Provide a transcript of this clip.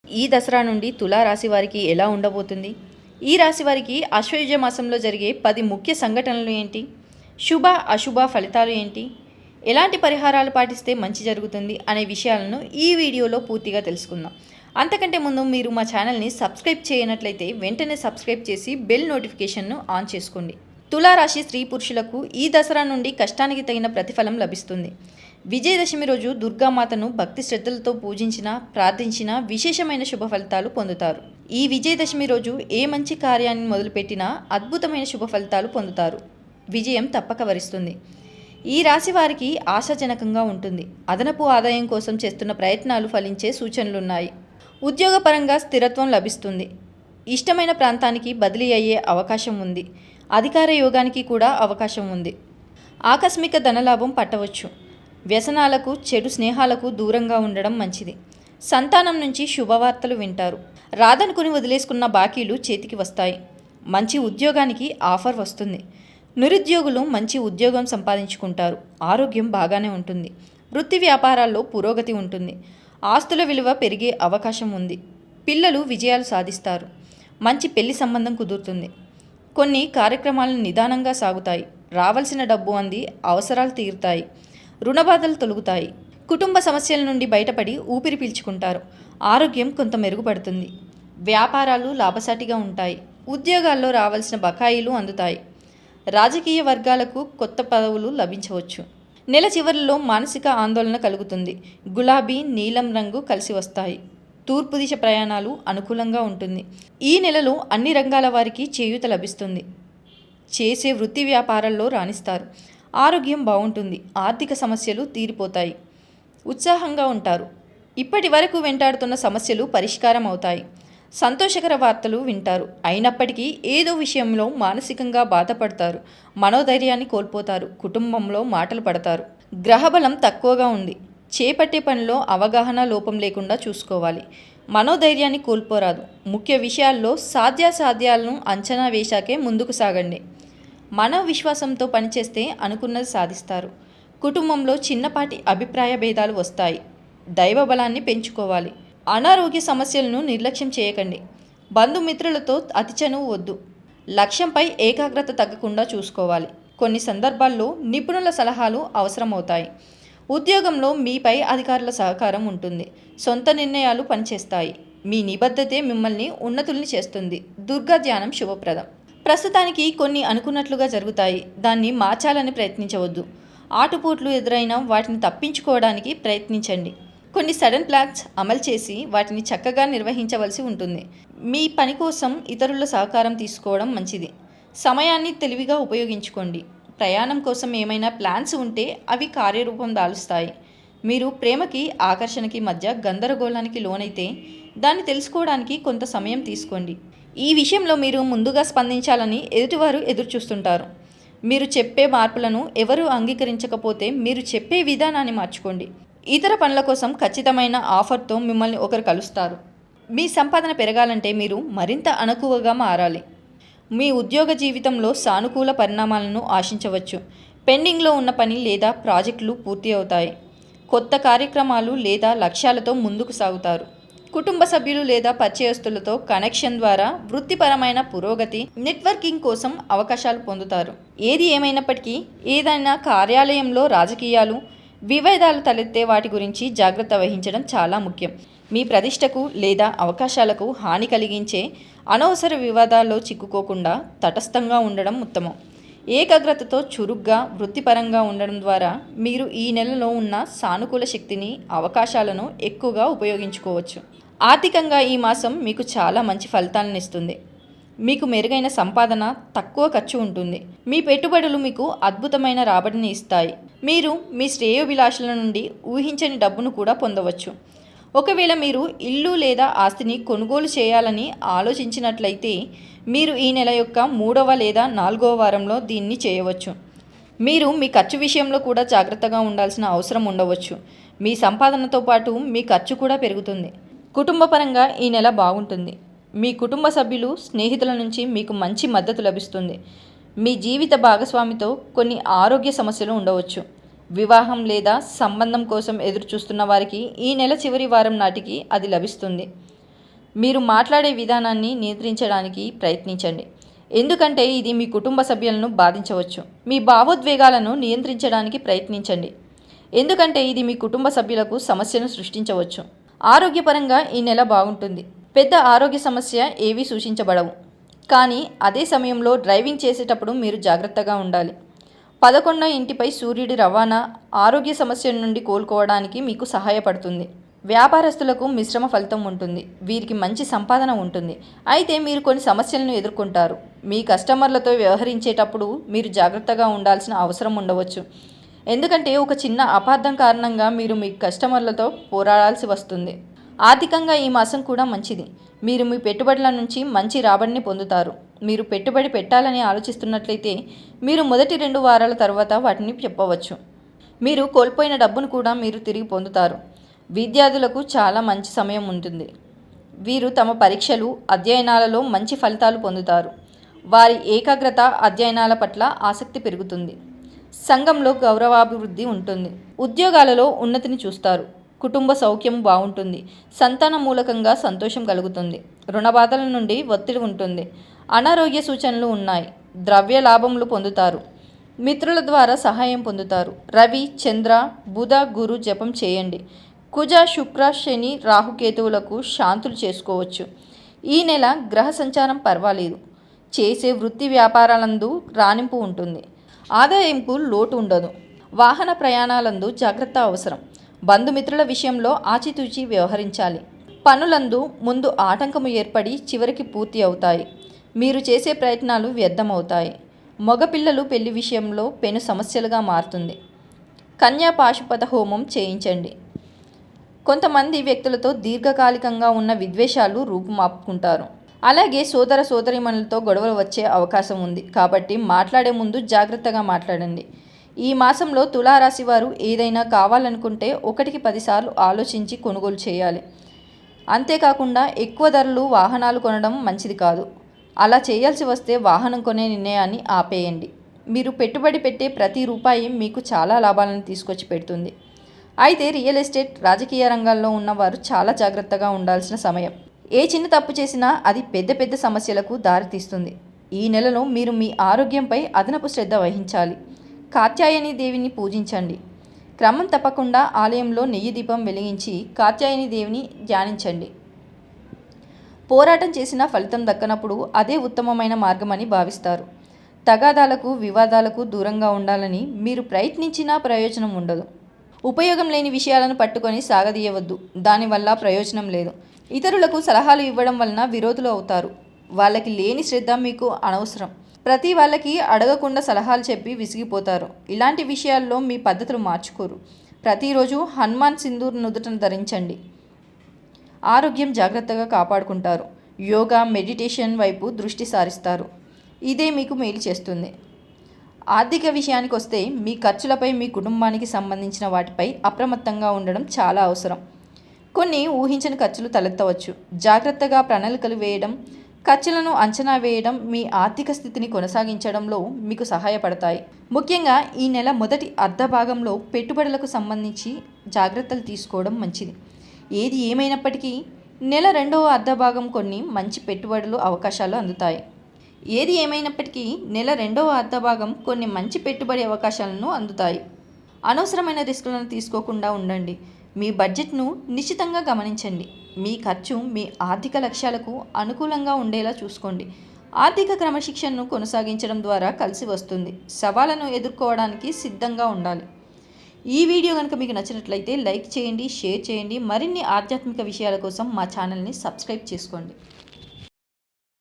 ఈ దసరా నుండి తులా రాశి వారికి ఎలా ఉండబోతుంది? ఈ రాశి వారికి ఆశ్వయుజ మాసంలో జరిగే 10 ముఖ్య సంఘటనలు ఏంటి? శుభ, అశుభ ఫలితాలు ఏంటి? ఎలాంటి పరిహారాలు పాటిస్తే మంచి జరుగుతుంది అనే విషయాలను ఈ వీడియోలో పూర్తిగా తెలుసుకుందాం. అంతకంటే ముందు మీరు మా ఛానల్ని సబ్స్క్రైబ్ చేయనట్లయితే వెంటనే సబ్స్క్రైబ్ చేసి బెల్ నోటిఫికేషన్ను ఆన్ చేసుకోండి. తులారాశి స్త్రీ పురుషులకు ఈ దసరా నుండి కష్టానికి తగిన ప్రతిఫలం లభిస్తుంది. విజయదశమి రోజు దుర్గామాతను భక్తి శ్రద్ధలతో పూజించినా ప్రార్థించినా విశేషమైన శుభ ఫలితాలు పొందుతారు. ఈ విజయదశమి రోజు ఏ మంచి కార్యాన్ని మొదలుపెట్టినా అద్భుతమైన శుభ ఫలితాలు పొందుతారు. విజయం తప్పక వరిస్తుంది. ఈ రాశి వారికి ఆశాజనకంగా ఉంటుంది. అదనపు ఆదాయం కోసం చేస్తున్న ప్రయత్నాలు ఫలించే సూచనలున్నాయి. ఉద్యోగపరంగా స్థిరత్వం లభిస్తుంది. ఇష్టమైన ప్రాంతానికి బదిలీ అయ్యే అవకాశం ఉంది. అధికార యోగానికి కూడా అవకాశం ఉంది. ఆకస్మిక ధనలాభం పట్టవచ్చు. వ్యసనాలకు, చెడు స్నేహాలకు దూరంగా ఉండడం మంచిది. సంతానం నుంచి శుభవార్తలు వింటారు. రాదనుకుని వదిలేసుకున్న బాకీలు చేతికి వస్తాయి. మంచి ఉద్యోగానికి ఆఫర్ వస్తుంది. నిరుద్యోగులు మంచి ఉద్యోగం సంపాదించుకుంటారు. ఆరోగ్యం బాగానే ఉంటుంది. వృత్తి వ్యాపారాల్లో పురోగతి ఉంటుంది. ఆస్తుల విలువ పెరిగే అవకాశం ఉంది. పిల్లలు విజయాలు సాధిస్తారు. మంచి పెళ్లి సంబంధం కుదురుతుంది. కొన్ని కార్యక్రమాలు నిదానంగా సాగుతాయి. రావాల్సిన డబ్బు అంది అవసరాలు తీరుతాయి. రుణబాధలు తొలగుతాయి. కుటుంబ సమస్యల నుండి బయటపడి ఊపిరి పీల్చుకుంటారు. ఆరోగ్యం కొంత మెరుగుపడుతుంది. వ్యాపారాలు లాభసాటిగా ఉంటాయి. ఉద్యోగాల్లో రావాల్సిన బకాయిలు అందుతాయి. రాజకీయ వర్గాలకు కొత్త పదవులు లభించవచ్చు. నెల చివరిలో మానసిక ఆందోళన కలుగుతుంది. గులాబీ, నీలం రంగు కలిసి వస్తాయి. తూర్పు దిశ ప్రయాణాలు అనుకూలంగా ఉంటుంది. ఈ నెలలో అన్ని రంగాల వారికి చేయూత లభిస్తుంది. చేసే వృత్తి వ్యాపారాల్లో రాణిస్తారు. ఆరోగ్యం బాగుంటుంది. ఆర్థిక సమస్యలు తీరిపోతాయి. ఉత్సాహంగా ఉంటారు. ఇప్పటి వరకు వెంటాడుతున్న సమస్యలు పరిష్కారం అవుతాయి. సంతోషకర వార్తలు వింటారు. అయినప్పటికీ ఏదో విషయంలో మానసికంగా బాధపడతారు. మనోధైర్యాన్ని కోల్పోతారు. కుటుంబంలో మాటలు పడతారు. గ్రహబలం తక్కువగా ఉంది. చేపట్టే పనిలో అవగాహన లోపం లేకుండా చూసుకోవాలి. మనోధైర్యాన్ని కోల్పోరాదు. ముఖ్య విషయాల్లో సాధ్యాసాధ్యాలను అంచనా వేశాకే ముందుకు సాగండి. మనోవిశ్వాసంతో పనిచేస్తే అనుకున్నది సాధిస్తారు. కుటుంబంలో చిన్నపాటి అభిప్రాయ భేదాలు వస్తాయి. దైవ బలాన్ని పెంచుకోవాలి. అనారోగ్య సమస్యలను నిర్లక్ష్యం చేయకండి. బంధుమిత్రులతో అతి చనువు వద్దు. లక్ష్యంపై ఏకాగ్రత తగ్గకుండా చూసుకోవాలి. కొన్ని సందర్భాల్లో నిపుణుల సలహాలు అవసరమవుతాయి. ఉద్యోగంలో మీపై అధికారుల సహకారం ఉంటుంది. సొంత నిర్ణయాలు పనిచేస్తాయి. మీ నిబద్ధతే మిమ్మల్ని ఉన్నతుల్ని చేస్తుంది. దుర్గా ధ్యానం శుభప్రదం. ప్రస్తుతానికి కొన్ని అనుకున్నట్లుగా జరుగుతాయి. దాన్ని మార్చాలని ప్రయత్నించవద్దు. ఆటుపోట్లు ఎదురైనా వాటిని తప్పించుకోవడానికి ప్రయత్నించండి. కొన్ని సడన్ ప్లాన్స్ అమలు చేసి వాటిని చక్కగా నిర్వహించవలసి ఉంటుంది. మీ పని కోసం ఇతరుల సహకారం తీసుకోవడం మంచిది. సమయాన్ని తెలివిగా ఉపయోగించుకోండి. ప్రయాణం కోసం ఏమైనా ప్లాన్స్ ఉంటే అవి కార్యరూపం దాలుస్తాయి. మీరు ప్రేమకి, ఆకర్షణకి మధ్య గందరగోళానికి లోనైతే దాన్ని తెలుసుకోవడానికి కొంత సమయం తీసుకోండి. ఈ విషయంలో మీరు ముందుగా స్పందించాలని ఎదుటివారు ఎదురుచూస్తుంటారు. మీరు చెప్పే మార్పులను ఎవరూ అంగీకరించకపోతే మీరు చెప్పే విధానాన్ని మార్చుకోండి. ఇతర పనుల కోసం ఖచ్చితమైన ఆఫర్తో మిమ్మల్ని ఒకరు కలుస్తారు. మీ సంపాదన పెరగాలంటే మీరు మరింత అణకువగా మారాలి. మీ ఉద్యోగ జీవితంలో సానుకూల పరిణామాలను ఆశించవచ్చు. పెండింగ్లో ఉన్న పని లేదా ప్రాజెక్టులు పూర్తి అవుతాయి. కొత్త కార్యక్రమాలు లేదా లక్ష్యాలతో ముందుకు సాగుతారు. కుటుంబ సభ్యులు లేదా పరిచయస్తులతో కనెక్షన్ ద్వారా వృత్తిపరమైన పురోగతి, నెట్వర్కింగ్ కోసం అవకాశాలు పొందుతారు. ఏది ఏమైనప్పటికీ ఏదైనా కార్యాలయంలో రాజకీయాలు, విభేదాలు తలెత్తే వాటి గురించి జాగ్రత్త వహించడం చాలా ముఖ్యం. మీ ప్రతిష్టకు లేదా అవకాశాలకు హాని కలిగించే అనవసర వివాదాల్లో చిక్కుకోకుండా తటస్థంగా ఉండడం ఉత్తమం. ఏకాగ్రతతో చురుగ్గా వృత్తిపరంగా ఉండడం ద్వారా మీరు ఈ నెలలో ఉన్న సానుకూల శక్తిని, అవకాశాలను ఎక్కువగా ఉపయోగించుకోవచ్చు. ఆర్థికంగా ఈ మాసం మీకు చాలా మంచి ఫలితాలను ఇస్తుంది. మీకు మెరుగైన సంపాదన, తక్కువ ఖర్చు ఉంటుంది. మీ పెట్టుబడులు మీకు అద్భుతమైన రాబడిని ఇస్తాయి. మీరు మీ శ్రేయోభిలాషుల నుండి ఊహించని డబ్బును కూడా పొందవచ్చు. ఒకవేళ మీరు ఇల్లు లేదా ఆస్తిని కొనుగోలు చేయాలని ఆలోచించినట్లయితే మీరు ఈ నెల యొక్క 3వ లేదా 4వ వారంలో దీన్ని చేయవచ్చు. మీరు మీ ఖర్చు విషయంలో కూడా జాగ్రత్తగా ఉండాల్సిన అవసరం ఉండవచ్చు. మీ సంపాదనతో పాటు మీ ఖర్చు కూడా పెరుగుతుంది. కుటుంబపరంగా ఈ నెల బాగుంటుంది. మీ కుటుంబ సభ్యులు, స్నేహితుల నుంచి మీకు మంచి మద్దతు లభిస్తుంది. మీ జీవిత భాగస్వామితో కొన్ని ఆరోగ్య సమస్యలు ఉండవచ్చు. వివాహం లేదా సంబంధం కోసం ఎదురు చూస్తున్న వారికి ఈ నెల చివరి వారం నాటికి అది లభిస్తుంది. మీరు మాట్లాడే విధానాన్ని నియంత్రించడానికి ప్రయత్నించండి, ఎందుకంటే ఇది మీ కుటుంబ సభ్యులను బాధించవచ్చు. మీ భావోద్వేగాలను నియంత్రించడానికి ప్రయత్నించండి, ఎందుకంటే ఇది మీ కుటుంబ సభ్యులకు సమస్యను సృష్టించవచ్చు. ఆరోగ్యపరంగా ఈ నెల బాగుంటుంది. పెద్ద ఆరోగ్య సమస్య ఏవీ సూచించబడవు, కానీ అదే సమయంలో డ్రైవింగ్ చేసేటప్పుడు మీరు జాగ్రత్తగా ఉండాలి. 11వ ఇంటిపై సూర్యుడి రవాణా ఆరోగ్య సమస్యల నుండి కోలుకోవడానికి మీకు సహాయపడుతుంది. వ్యాపారస్తులకు మిశ్రమ ఫలితం ఉంటుంది. వీరికి మంచి సంపాదన ఉంటుంది, అయితే మీరు కొన్ని సమస్యలను ఎదుర్కొంటారు. మీ కస్టమర్లతో వ్యవహరించేటప్పుడు మీరు జాగ్రత్తగా ఉండాల్సిన అవసరం ఉండవచ్చు, ఎందుకంటే ఒక చిన్న అపార్థం కారణంగా మీరు మీ కస్టమర్లతో పోరాడాల్సి వస్తుంది. ఆర్థికంగా ఈ మాసం కూడా మంచిది. మీరు మీ పెట్టుబడుల నుంచి మంచి రాబడిని పొందుతారు. మీరు పెట్టుబడి పెట్టాలని ఆలోచిస్తున్నట్లయితే మీరు మొదటి 2 వారాల తర్వాత వాటిని చెప్పవచ్చు. మీరు కోల్పోయిన డబ్బును కూడా మీరు తిరిగి పొందుతారు. విద్యార్థులకు చాలా మంచి సమయం ఉంటుంది. వీరు తమ పరీక్షలు, అధ్యయనాలలో మంచి ఫలితాలు పొందుతారు. వారి ఏకాగ్రత, అధ్యయనాల పట్ల ఆసక్తి పెరుగుతుంది. సంఘంలో గౌరవాభివృద్ధి ఉంటుంది. ఉద్యోగాలలో ఉన్నతిని చూస్తారు. కుటుంబ సౌఖ్యం బాగుంటుంది. సంతాన మూలకంగా సంతోషం కలుగుతుంది. రుణ బాధల నుండి ఒత్తిడి ఉంటుంది. అనారోగ్య సూచనలు ఉన్నాయి. ద్రవ్య లాభములు పొందుతారు. మిత్రుల ద్వారా సహాయం పొందుతారు. రవి, చంద్ర, బుధ, గురు జపం చేయండి. కుజ, శుక్ర, శని, రాహుకేతువులకు శాంతులు చేసుకోవచ్చు. ఈ నెల గ్రహ సంచారం పర్వాలేదు. చేసే వృత్తి వ్యాపారాలందు రాణింపు ఉంటుంది. ఆదాయంకు లోటు ఉండదు. వాహన ప్రయాణాలందు జాగ్రత్త అవసరం. బంధుమిత్రుల విషయంలో ఆచితూచి వ్యవహరించాలి. పనులందు ముందు ఆటంకము ఏర్పడి చివరికి పూర్తి అవుతాయి. మీరు చేసే ప్రయత్నాలు వ్యర్థమవుతాయి. మగపిల్లలు పెళ్లి విషయంలో పెను సమస్యలుగా మారుతుంది. కన్యా పాశుపత హోమం చేయించండి. కొంతమంది వ్యక్తులతో దీర్ఘకాలికంగా ఉన్న విద్వేషాలు రూపుమాపుకుంటారు. అలాగే సోదర సోదరీమణులతో గొడవలు వచ్చే అవకాశం ఉంది, కాబట్టి మాట్లాడే ముందు జాగ్రత్తగా మాట్లాడండి. ఈ మాసంలో తులారాశి వారు ఏదైనా కావాలనుకుంటే 1కి 10 సార్లు ఆలోచించి కొనుగోలు చేయాలి. అంతేకాకుండా ఎక్కువ ధరలు వాహనాలు కొనడం మంచిది కాదు. అలా చేయాల్సి వస్తే వాహనం కొనే నిర్ణయాన్ని ఆపేయండి. మీరు పెట్టుబడి పెట్టే ప్రతి రూపాయి మీకు చాలా లాభాలను తీసుకొచ్చి పెడుతుంది. అయితే రియల్ ఎస్టేట్, రాజకీయ రంగాల్లో ఉన్నవారు చాలా జాగ్రత్తగా ఉండాల్సిన సమయం. ఏ చిన్న తప్పు చేసినా అది పెద్ద పెద్ద సమస్యలకు దారితీస్తుంది. ఈ నెలలో మీరు మీ ఆరోగ్యంపై అదనపు శ్రద్ధ వహించాలి. కాత్యాయని దేవిని పూజించండి. క్రమం తప్పకుండా ఆలయంలో నెయ్యి దీపం వెలిగించి కాత్యాయని దేవిని ధ్యానించండి. పోరాటం చేసినా ఫలితం దక్కనప్పుడు అదే ఉత్తమమైన మార్గమని భావిస్తారు. తగాదాలకు, వివాదాలకు దూరంగా ఉండాలని మీరు ప్రయత్నించినా ప్రయోజనం ఉండదు. ఉపయోగం లేని విషయాలను పట్టుకొని సాగదీయవద్దు. దానివల్ల ప్రయోజనం లేదు. ఇతరులకు సలహాలు ఇవ్వడం వలన విరోధులు అవుతారు. వాళ్ళకి లేని శ్రద్ధ మీకు అనవసరం. ప్రతి వాళ్ళకి అడగకుండా సలహాలు చెప్పి విసిగిపోతారు. ఇలాంటి విషయాల్లో మీ పద్ధతులు మార్చుకోరు. ప్రతిరోజు హనుమాన్ సింధూర్ నుదుటను ధరించండి. ఆరోగ్యం జాగ్రత్తగా కాపాడుకుంటారు. యోగా, మెడిటేషన్ వైపు దృష్టి సారిస్తారు. ఇదే మీకు మేలు చేస్తుంది. ఆర్థిక విషయానికి వస్తే మీ ఖర్చులపై, మీ కుటుంబానికి సంబంధించిన వాటిపై అప్రమత్తంగా ఉండడం చాలా అవసరం. కొన్ని ఊహించని ఖర్చులు తలెత్తవచ్చు. జాగ్రత్తగా ప్రణాళికలు వేయడం, ఖర్చులను అంచనా వేయడం మీ ఆర్థిక స్థితిని కొనసాగించడంలో మీకు సహాయపడతాయి. ముఖ్యంగా ఈ నెల మొదటి అర్ధ భాగంలో పెట్టుబడులకు సంబంధించి జాగ్రత్తలు తీసుకోవడం మంచిది. ఏది ఏమైనప్పటికీ నెల రెండవ అర్ధ భాగం కొన్ని మంచి పెట్టుబడులు అవకాశాలు అందుతాయి. అనవసరమైన రిస్కులను తీసుకోకుండా ఉండండి. మీ బడ్జెట్ను నిశ్చితంగా గమనించండి. మీ ఖర్చు మీ ఆర్థిక లక్ష్యాలకు అనుకూలంగా ఉండేలా చూసుకోండి. ఆర్థిక క్రమశిక్షణను కొనసాగించడం ద్వారా కలిసి వస్తుంది. సవాళ్లను ఎదుర్కోవడానికి సిద్ధంగా ఉండాలి. ఈ వీడియో కనుక మీకు నచ్చినట్లయితే లైక్ చేయండి, షేర్ చేయండి. మరిన్ని ఆధ్యాత్మిక విషయాల కోసం మా ఛానల్ని సబ్స్క్రైబ్ చేసుకోండి.